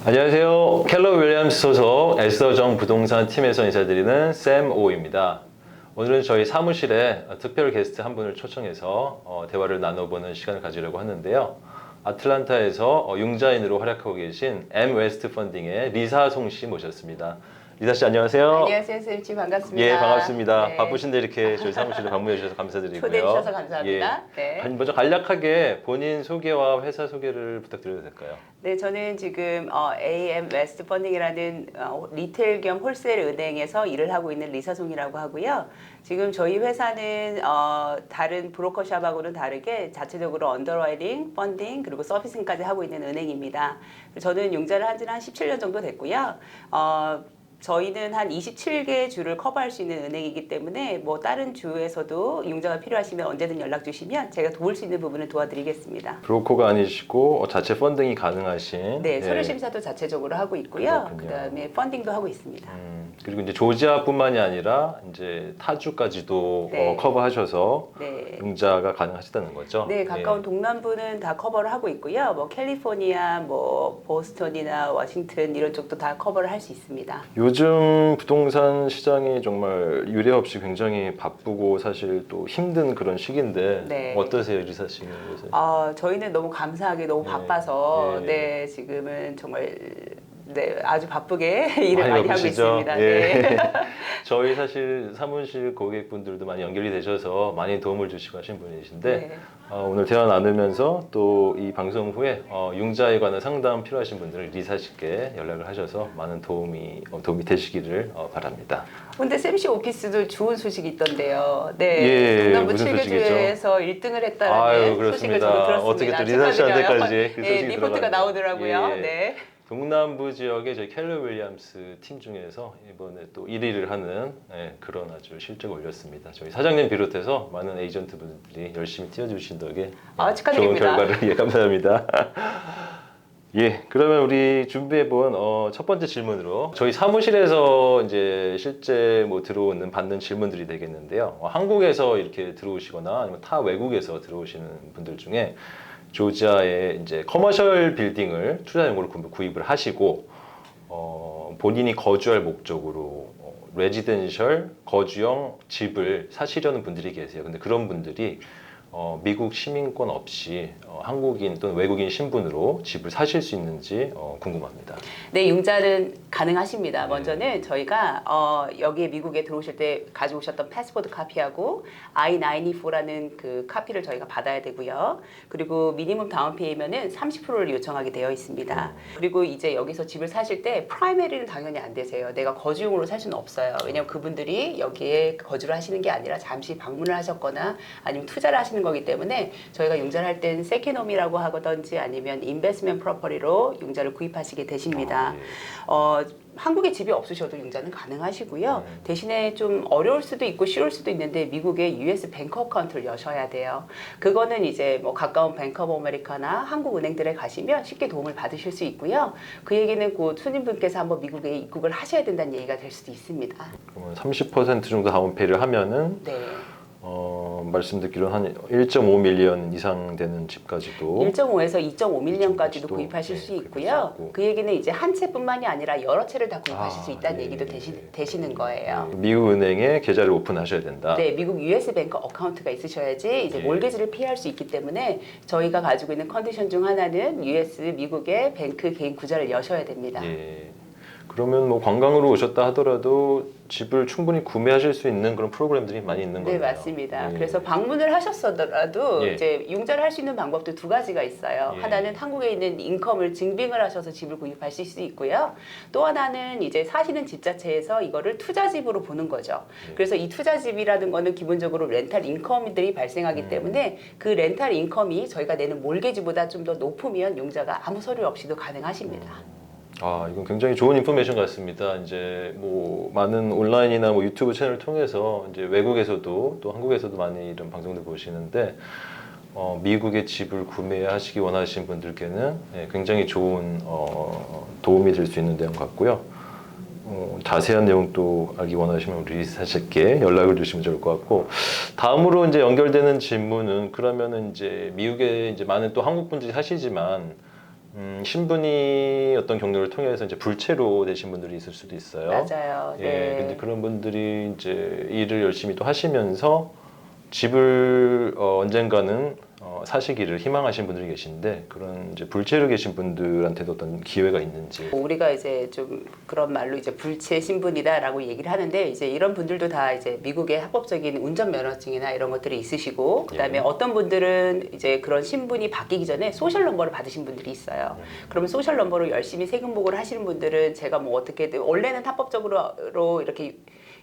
안녕하세요. 켈러 윌리엄스 소속 에스더정 부동산 팀에서 인사드리는 샘 오입니다. 오늘은 저희 사무실에 특별 게스트 한 분을 초청해서 대화를 나눠보는 시간을 가지려고 하는데요. 아틀란타에서 융자인으로 활약하고 계신 M 웨스트 펀딩의 리사송 씨 모셨습니다. 리사 씨 안녕하세요. 안녕하세요, 쌤씨 반갑습니다. 예, 반갑습니다. 네. 바쁘신데 이렇게 저희 사무실에 방문해 주셔서 감사드리고요. 초대해 주셔서 감사합니다. 예. 네. 먼저 간략하게 본인 소개와 회사 소개를 부탁드려도 될까요? 네, 저는 지금 AM 웨스트 펀딩이라는 리테일 겸 홀세일 은행에서 일을 하고 있는 리사송이라고 하고요. 지금 저희 회사는 다른 브로커샵하고는 다르게 자체적으로 언더라이팅, 펀딩, 그리고 서비스까지 하고 있는 은행입니다. 저는 융자를 한 지는 한 17년 정도 됐고요. 저희는 한 27개 주를 커버할 수 있는 은행이기 때문에 뭐 다른 주에서도 융자가 필요하시면 언제든 연락 주시면 제가 도울 수 있는 부분을 도와드리겠습니다. 브로커가 아니시고 자체 펀딩이 가능하신. 네, 서류 심사도 자체적으로 하고 있고요. 그다음에 펀딩도 하고 있습니다. 그리고 이제 조지아뿐만이 아니라 이제 타주까지도 네. 커버하셔서 네. 융자가 가능하시다는 거죠. 네, 가까운 동남부는 다 커버를 하고 있고요. 뭐 캘리포니아, 뭐 보스턴이나 워싱턴 이런 쪽도 다 커버를 할 수 있습니다. 요즘 부동산 시장이 정말 유례 없이 굉장히 바쁘고 사실 또 힘든 그런 시기인데 네. 어떠세요, 리사 씨는 요새? 저희는 너무 감사하게 너무 네. 바빠서 예. 네, 지금은 정말 네, 아주 바쁘게 일을 많이 하고 바쁘시죠? 있습니다. 예. 네. 저희 사실 사무실 고객분들도 많이 연결이 되셔서 많이 도움을 주시고 하신 분이신데 네. 오늘 대화 나누면서 또 이 방송 후에 융자에 관한 상담 필요하신 분들은 리사 씨께 연락을 하셔서 많은 도움이 되시기를 바랍니다. 근데 샘씨 오피스도 좋은 소식이 있던데요. 네, 예, 동남부 무슨 7개주에서 1등을 했다는 아유, 소식을 그렇습니다. 저도 들었습니다. 어떻게 또 리사 씨한테까지 그 예, 소식이 리포트가 들어가네요. 나오더라고요. 예, 예. 네. 동남부 지역의 저희 켈러 윌리엄스 팀 중에서 이번에 또 1위를 하는 그런 아주 실적을 올렸습니다. 저희 사장님 비롯해서 많은 에이전트 분들이 열심히 뛰어주신 덕에 축하드립니다. 좋은 결과를 감사합니다. 예, 그러면 우리 준비해본 첫 번째 질문으로 저희 사무실에서 이제 실제 뭐 들어오는 받는 질문들이 되겠는데요. 한국에서 이렇게 들어오시거나 아니면 타 외국에서 들어오시는 분들 중에 조지아에 이제 커머셜 빌딩을 투자용으로 구입을 하시고 본인이 거주할 목적으로 레지던셜 거주형 집을 사시려는 분들이 계세요. 근데 그런 분들이 미국 시민권 없이 한국인 또는 외국인 신분으로 집을 사실 수 있는지 궁금합니다. 네, 융자는 가능하십니다. 먼저는 저희가 여기에 미국에 들어오실 때 가지고 오셨던 패스포드 카피하고 I-94라는 그 카피를 저희가 받아야 되고요. 그리고 미니멈 다운 페이면은 30%를 요청하게 되어 있습니다. 그리고 이제 여기서 집을 사실 때 프라이머리는 당연히 안 되세요. 내가 거주용으로 살 수는 없어요. 왜냐면 그분들이 여기에 거주를 하시는 게 아니라 잠시 방문을 하셨거나 아니면 투자를 하시는 거기 때문에 저희가 융자를 할 땐 세컨홈이라고 하든지 아니면 인베스트먼트 프로퍼리로 융자를 구입하시게 되십니다. 한국에 집이 없으셔도 융자는 가능하시고요. 대신에 좀 어려울 수도 있고 쉬울 수도 있는데 미국에 US 뱅크 어카운트를 여셔야 돼요. 그거는 이제 뭐 가까운 뱅크 오브 아메리카나 한국 은행들에 가시면 쉽게 도움을 받으실 수 있고요. 그 얘기는 곧 손님분께서 한번 미국에 입국을 하셔야 된다는 얘기가 될 수도 있습니다. 그러면 30% 정도 다운페이를 하면은 네. 말씀 듣기로는 한 1.5 밀리언 이상 되는 집까지도 1.5에서 2.5 밀리언까지도 2.5까지도, 구입하실 수 구입할 있고요. 수 있고. 그 얘기는 이제 한 채뿐만이 아니라 여러 채를 다 구입하실 수 있다는 예, 얘기도 되시는 거예요. 미국 은행에 계좌를 오픈하셔야 된다. 네, 미국 US 뱅크 어카운트가 있으셔야지 이제 예. 몰개지를 피할 수 있기 때문에 저희가 가지고 있는 컨디션 중 하나는 US 미국의 뱅크 개인 구좌를 여셔야 됩니다. 예. 그러면 뭐 관광으로 오셨다 하더라도 집을 충분히 구매하실 수 있는 그런 프로그램들이 많이 있는 네, 거예요. 맞습니다. 예. 그래서 방문을 하셨어도 예. 이제 융자를 할 수 있는 방법도 두 가지가 있어요. 예. 하나는 한국에 있는 인컴을 증빙을 하셔서 집을 구입하실 수 있고요. 또 하나는 이제 사시는 집 자체에서 이거를 투자집으로 보는 거죠. 예. 그래서 이 투자집이라는 거는 기본적으로 렌탈 인컴들이 발생하기 때문에 그 렌탈 인컴이 저희가 내는 몰개지보다 좀 더 높으면 융자가 아무 서류 없이도 가능하십니다. 이건 굉장히 좋은 인포메이션 같습니다. 이제 뭐 많은 온라인이나 뭐 유튜브 채널을 통해서 이제 외국에서도 또 한국에서도 많이 이런 방송들 보시는데 미국의 집을 구매하시기 원하시는 분들께는 굉장히 좋은 도움이 될 수 있는 내용 같고요. 자세한 내용도 알기 원하시면 우리 리사 씨께 연락을 주시면 좋을 것 같고, 다음으로 이제 연결되는 질문은 그러면은 이제 미국에 이제 많은 또 한국 분들이 사시지만 신분이 어떤 경로를 통해서 이제 불체로 되신 분들이 있을 수도 있어요. 맞아요. 예, 네. 근데 그런 분들이 이제 일을 열심히 또 하시면서 집을 언젠가는 사시기를 희망하시는 분들이 계신데 그런 이제 불체로 계신 분들한테도 어떤 기회가 있는지. 우리가 이제 좀 그런 말로 이제 불체 신분이다라고 얘기를 하는데 이제 이런 분들도 다 이제 미국의 합법적인 운전 면허증이나 이런 것들이 있으시고 그다음에 예. 어떤 분들은 이제 그런 신분이 바뀌기 전에 소셜 넘버를 받으신 분들이 있어요. 그러면 소셜 넘버로 열심히 세금 보고를 하시는 분들은 제가 뭐 어떻게든 원래는 합법적으로 이렇게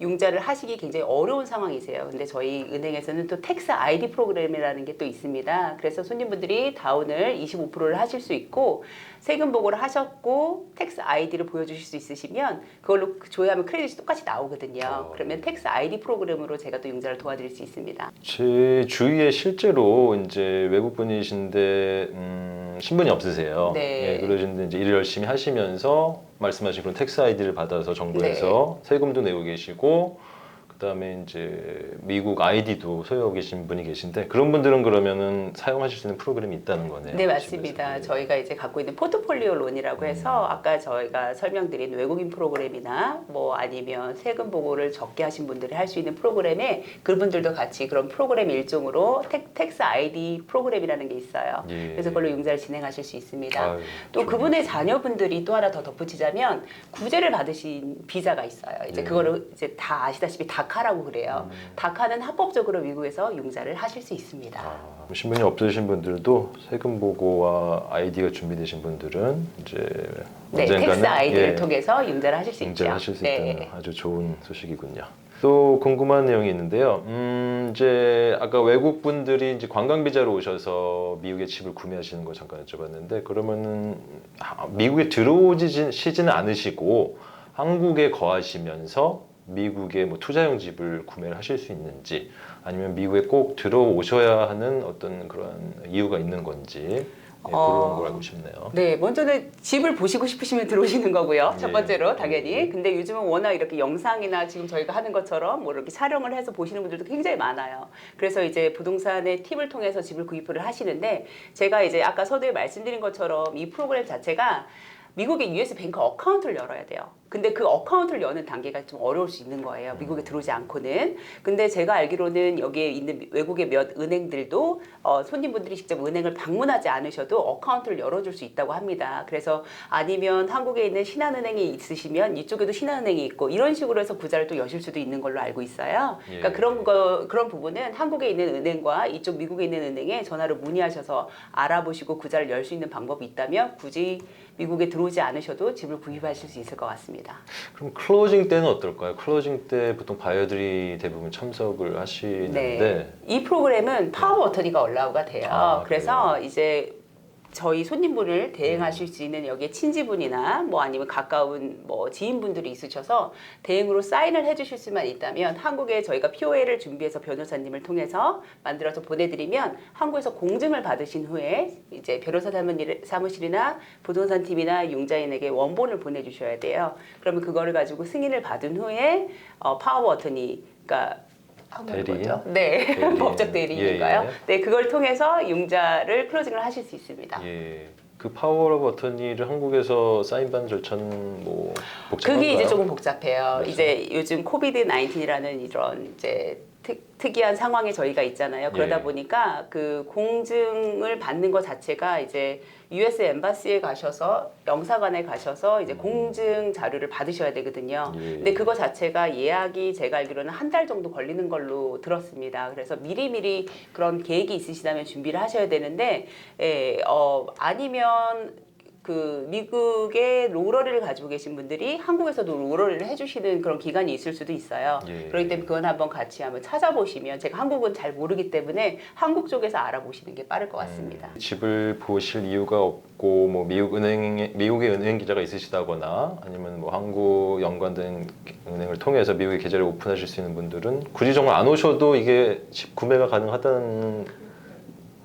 융자를 하시기 굉장히 어려운 상황이세요. 근데 저희 은행에서는 또 텍스 아이디 프로그램이라는 게 또 있습니다. 그래서 손님분들이 다운을 25%를 하실 수 있고 세금 보고를 하셨고 텍스 아이디를 보여주실 수 있으시면 그걸로 조회하면 크레딧이 똑같이 나오거든요. 그러면 텍스 아이디 프로그램으로 제가 또 융자를 도와드릴 수 있습니다. 제 주위에 실제로 이제 외국 분이신데 신분이 없으세요. 네. 예, 그러신데 이제 일을 열심히 하시면서 말씀하신 그런 텍스 아이디를 받아서 정부에서 세금도 내고 계시고 그다음에 이제 미국 아이디도 소유하고 계신 분이 계신데 그런 분들은 그러면은 사용하실 수 있는 프로그램이 있다는 거네요. 네, 맞습니다. 집에서. 예. 저희가 이제 갖고 있는 포트폴리오 론이라고 해서 아까 저희가 설명드린 외국인 프로그램이나 뭐 아니면 세금 보고를 적게 하신 분들이 할 수 있는 프로그램에 그분들도 같이 그런 프로그램 일종으로 텍스 아이디 프로그램이라는 게 있어요. 예. 그래서 그걸로 융자를 진행하실 수 있습니다. 아유, 또 좋네요. 그분의 자녀분들이 또 하나 더 덧붙이자면 구제를 받으신 비자가 있어요. 이제 예. 그거를 이제 다 아시다시피 다카라고 그래요. 다카는 합법적으로 미국에서 융자를 하실 수 있습니다. 아, 신분이 없으신 분들도 세금 보고와 아이디가 준비되신 분들은 이제 네, 언젠가는 텍스 아이디를 예, 통해서 융자를 하실 수 있죠. 융자를 하실 수 네. 있다는 아주 좋은 소식이군요. 또 궁금한 내용이 있는데요. 이제 아까 외국 분들이 이제 관광 비자로 오셔서 미국에 집을 구매하시는 거 잠깐 여쭤봤는데 그러면은 미국에 들어오시지는 않으시고 한국에 거하시면서 미국에 뭐 투자용 집을 구매를 하실 수 있는지 아니면 미국에 꼭 들어오셔야 하는 어떤 그런 이유가 있는 건지 예, 그런 걸 알고 싶네요. 네, 먼저는 집을 보시고 싶으시면 들어오시는 거고요. 첫 예. 번째로 당연히. 근데 요즘은 워낙 이렇게 영상이나 지금 저희가 하는 것처럼 뭐 이렇게 촬영을 해서 보시는 분들도 굉장히 많아요. 그래서 이제 부동산의 팁을 통해서 집을 구입을 하시는데 제가 이제 아까 서두에 말씀드린 것처럼 이 프로그램 자체가 미국의 US 뱅크 어카운트를 열어야 돼요. 근데 그 어카운트를 여는 단계가 좀 어려울 수 있는 거예요. 미국에 들어오지 않고는. 근데 제가 알기로는 여기에 있는 외국의 몇 은행들도 손님분들이 직접 은행을 방문하지 않으셔도 어카운트를 열어줄 수 있다고 합니다. 그래서 아니면 한국에 있는 신한은행이 있으시면 이쪽에도 신한은행이 있고 이런 식으로 해서 구자를 또 여실 수도 있는 걸로 알고 있어요. 예. 그러니까 그런 부분은 한국에 있는 은행과 이쪽 미국에 있는 은행에 전화로 문의하셔서 알아보시고 구자를 열 수 있는 방법이 있다면 굳이 미국에 들어오지 않으셔도 집을 구입하실 수 있을 것 같습니다. 그럼 클로징 때는 어떨까요? 클로징 때 보통 바이어들이 대부분 참석을 하시는데 네. 이 프로그램은 파워 어터니가 올라오가 돼요. 아, 그래서 이제 저희 손님분을 대행하실 수 있는 여기에 친지분이나 뭐 아니면 가까운 뭐 지인분들이 있으셔서 대행으로 사인을 해주실 수만 있다면 한국에 저희가 POA를 준비해서 변호사님을 통해서 만들어서 보내드리면 한국에서 공증을 받으신 후에 이제 변호사 사무실이나 부동산 팀이나 융자인에게 원본을 보내주셔야 돼요. 그러면 그거를 가지고 승인을 받은 후에 파워 어터니가 대리인? 거죠? 네, 대리인. 법적 대리인인가요? 예, 예. 네, 그걸 통해서 융자를 클로징을 하실 수 있습니다. 예. 그 파워 오브 어터니를 한국에서 사인받는 절차는 뭐 복잡한가요? 그게 이제 조금 복잡해요. 그렇죠. 이제 요즘 코비드 19이라는 이런 이제 특이한 상황에 저희가 있잖아요. 그러다 예. 보니까 그 공증을 받는 것 자체가 이제 US 엠바시에 가셔서 영사관에 가셔서 이제 공증 자료를 받으셔야 되거든요. 예. 근데 그거 자체가 예약이 제가 알기로는 한 달 정도 걸리는 걸로 들었습니다. 그래서 미리미리 그런 계획이 있으시다면 준비를 하셔야 되는데 아니면 그 미국의 로러리를 가지고 계신 분들이 한국에서도 로러리를 해주시는 그런 기관이 있을 수도 있어요. 예. 그렇기 때문에 그건 한번 같이 한번 찾아보시면 제가 한국은 잘 모르기 때문에 한국 쪽에서 알아보시는 게 빠를 것 같습니다. 집을 보실 이유가 없고 뭐 미국의 은행 계좌가 있으시다거나 아니면 뭐 한국 연관된 은행을 통해서 미국의 계좌를 오픈하실 수 있는 분들은 굳이 정말 안 오셔도 이게 집 구매가 가능하다는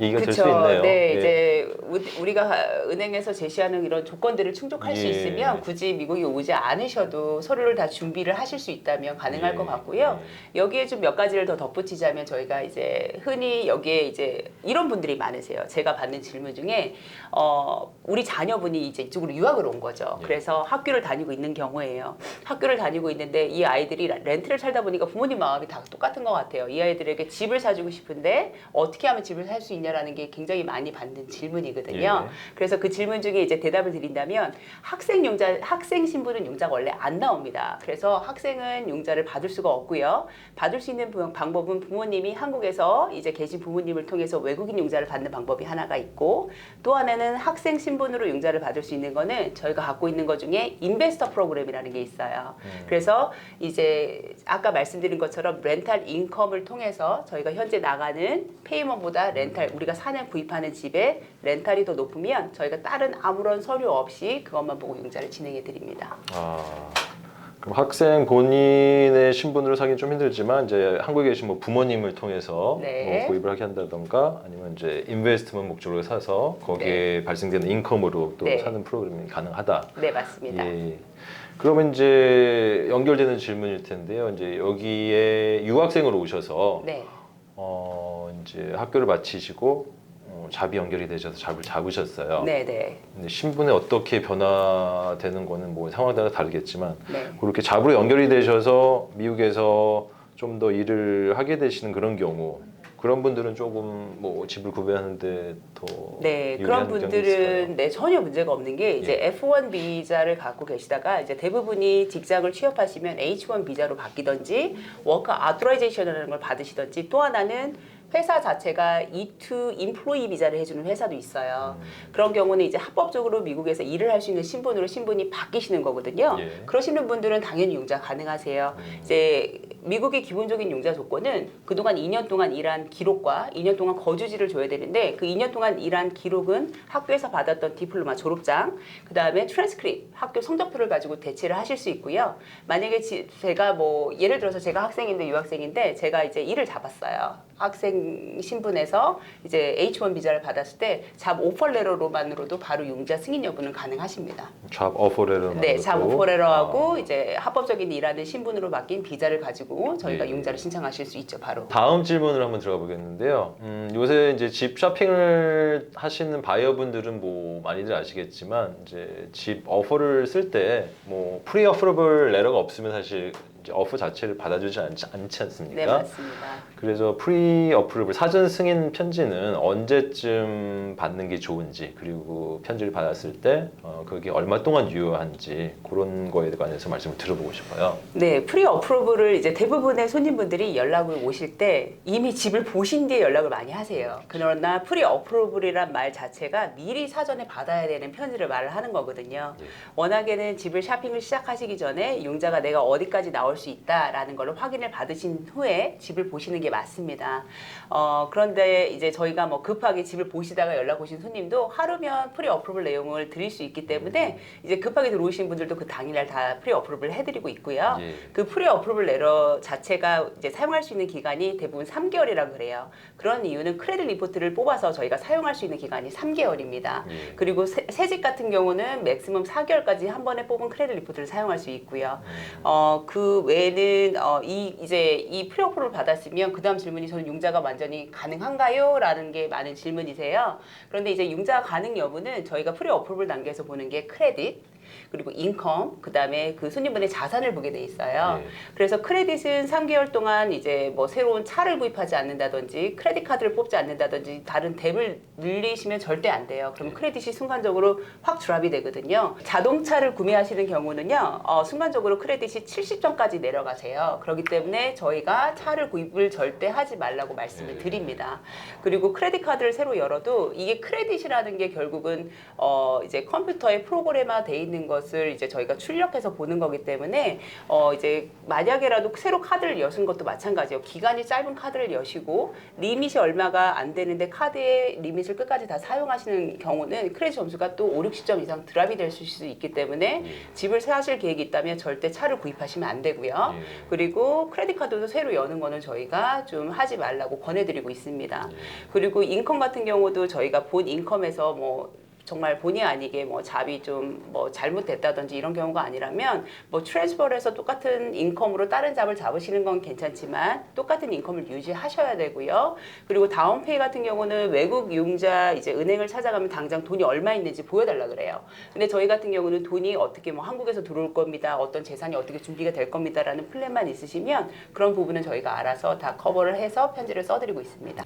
얘기가 될 수 있네요. 네, 예. 이제 우리가 은행에서 제시하는 이런 조건들을 충족할 수 예. 있으면 굳이 미국에 오지 않으셔도 서류를 다 준비를 하실 수 있다면 가능할 예. 것 같고요. 여기에 좀 몇 가지를 더 덧붙이자면 저희가 이제 흔히 여기에 이제 이런 분들이 많으세요. 제가 받는 질문 중에 우리 자녀분이 이제 이쪽으로 유학을 온 거죠. 예. 그래서 학교를 다니고 있는 경우에요. 학교를 다니고 있는데 이 아이들이 렌트를 살다 보니까 부모님 마음이 다 똑같은 것 같아요. 이 아이들에게 집을 사주고 싶은데 어떻게 하면 집을 살 수 있냐라는 게 굉장히 많이 받는 질문이거든요. 예. 그래서 그 질문 중에 이제 대답을 드린다면 학생 신분은 융자가 원래 안 나옵니다. 그래서 학생은 융자를 받을 수가 없고요. 받을 수 있는 방법은 부모님이 한국에서 이제 계신 부모님을 통해서 외국인 융자를 받는 방법이 하나가 있고, 또 하나는 학생 신분으로 융자를 받을 수 있는 거는 저희가 갖고 있는 것 중에 인베스터 프로그램이라는 게 있어요. 그래서 이제 아까 말씀드린 것처럼 렌탈 인컴을 통해서 저희가 현재 나가는 페이먼보다 렌탈, 우리가 구입하는 집에 렌탈이 더 높으면 저희가 다른 아무런 서류 없이 그것만 보고 융자를 진행해 드립니다. 그럼 학생 본인의 신분으로 사기는 좀 힘들지만 이제 한국에 계신 뭐 부모님을 통해서 네. 뭐 구입을 하게 한다던가 아니면 이제 인베스트먼트 목적으로 사서 거기에 발생되는 인컴으로 또 네. 사는 프로그램이 가능하다. 네, 맞습니다. 예. 그러면 이제 연결되는 질문일 텐데요. 이제 여기에 유학생으로 오셔서 네. 이제 학교를 마치시고 잡이 연결이 되셔서 잡을 잡으셨어요. 네, 네. 근데 신분에 어떻게 변화되는 거는 뭐 상황에 따라 다르겠지만 네. 그렇게 잡으로 연결이 되셔서 미국에서 좀 더 일을 하게 되시는 그런 경우 그런 분들은 조금 뭐 집을 구매하는데 더 네, 유리한 그런 경우가 있을까요? 분들은 네, 전혀 문제가 없는 게 이제 F1 비자를 갖고 계시다가 이제 대부분이 직장을 취업하시면 H1 비자로 바뀌던지 워커 아토라이제이션이라는 걸 받으시던지, 또 하나는 회사 자체가 E2 인플로이 비자를 해주는 회사도 있어요. 그런 경우는 이제 합법적으로 미국에서 일을 할 수 있는 신분으로 신분이 바뀌시는 거거든요. 예. 그러시는 분들은 당연히 융자 가능하세요. 이제 미국의 기본적인 융자 조건은 그동안 2년 동안 일한 기록과 2년 동안 거주지를 줘야 되는데, 그 2년 동안 일한 기록은 학교에서 받았던 디플로마 졸업장, 그 다음에 트랜스크립트, 학교 성적표를 가지고 대체를 하실 수 있고요. 만약에 제가 뭐 예를 들어서 제가 학생인데 유학생인데 제가 이제 일을 잡았어요. 학생 신분에서 이제 H1 비자를 받았을 때 잡 오퍼레터로만으로도 바로 융자 승인 여부는 가능하십니다. 잡 오퍼레터 네, 잡 오퍼레터하고 이제 합법적인 일하는 신분으로 바뀐 비자를 가지고 저희가 예. 융자를 신청하실 수 있죠, 바로. 다음 질문을 한번 들어가 보겠는데요. 요새 이제 집 쇼핑을 하시는 바이어분들은 뭐 많이들 아시겠지만 이제 집 오퍼를 쓸 때 뭐 프리 어프로블 레터가 없으면 사실 이제 어프 자체를 받아주지 않지 않습니까? 네, 맞습니다. 그래서 프리 어프로블 사전 승인 편지는 언제쯤 받는 게 좋은지, 그리고 편지를 받았을 때 그게 얼마 동안 유효한지 그런 거에 관해서 말씀을 들어보고 싶어요. 네, 프리 어프로브를 이제 대부분의 손님분들이 연락을 오실 때 이미 집을 보신 뒤에 연락을 많이 하세요. 그러나 프리 어프로브이란 말 자체가 미리 사전에 받아야 되는 편지를 말을 하는 거거든요. 예. 워낙에는 집을 쇼핑을 시작하시기 전에 융자가 내가 어디까지 나올 수 있다라는 걸 확인을 받으신 후에 집을 보시는 게 맞습니다. 그런데 이제 저희가 뭐 급하게 집을 보시다가 연락 오신 손님도 하루면 프리 어프로블 내용을 드릴 수 있기 때문에 이제 급하게 들어오신 분들도 그 당일날 다 프리 어프로블 해드리고 있고요. 예. 그 프리 어프로블 레터 자체가 이제 사용할 수 있는 기간이 대부분 3개월이라 그래요. 그런 이유는 크레딧 리포트를 뽑아서 저희가 사용할 수 있는 기간이 3개월입니다. 예. 그리고 새집 같은 경우는 맥시멈 4개월까지 한 번에 뽑은 크레딧 리포트를 사용할 수 있고요. 그 외에는 이제 이 프리 어프로블 받았으면 그 다음 질문이 저는 융자가 완전히 가능한가요? 라는 게 많은 질문이세요. 그런데 이제 융자 가능 여부는 저희가 프리 어프로블 단계에서 보는 게 크레딧, 그리고 인컴, 그 다음에 그 손님분의 자산을 보게 돼 있어요. 예. 그래서 크레딧은 3개월 동안 이제 뭐 새로운 차를 구입하지 않는다든지 크레딧 카드를 뽑지 않는다든지 다른 뎁을 늘리시면 절대 안 돼요. 그럼 크레딧이 순간적으로 확 드랍이 되거든요. 자동차를 구매하시는 경우는요, 순간적으로 크레딧이 70점까지 내려가세요. 그렇기 때문에 저희가 차를 구입을 절대 하지 말라고 말씀을 드립니다. 그리고 크레딧 카드를 새로 열어도 이게 크레딧이라는 게 결국은 이제 컴퓨터에 프로그램화 돼 있는 있는 것을 이제 저희가 출력해서 보는 거기 때문에 이제 만약에라도 새로 카드를 여신 것도 마찬가지예요. 기간이 짧은 카드를 여시고 리밋이 얼마가 안 되는데 카드의 리밋을 끝까지 다 사용하시는 경우는 크레딧 점수가 또 5, 60점 이상 드랍이 될 수 있기 때문에 집을 사실 계획이 있다면 절대 차를 구입하시면 안 되고요. 그리고 크레딧 카드도 새로 여는 거는 저희가 좀 하지 말라고 권해드리고 있습니다. 그리고 인컴 같은 경우도 저희가 본 인컴에서 뭐 정말 본의 아니게 뭐 잡이 좀 뭐 잘못됐다든지 이런 경우가 아니라면 뭐 트랜스퍼를 해서 똑같은 인컴으로 다른 잡을 잡으시는 건 괜찮지만 똑같은 인컴을 유지하셔야 되고요. 그리고 다운페이 같은 경우는 외국 융자 이제 은행을 찾아가면 당장 돈이 얼마 있는지 보여달라 그래요. 근데 저희 같은 경우는 돈이 어떻게 뭐 한국에서 들어올 겁니다. 어떤 재산이 어떻게 준비가 될 겁니다라는 플랜만 있으시면 그런 부분은 저희가 알아서 다 커버를 해서 편지를 써드리고 있습니다.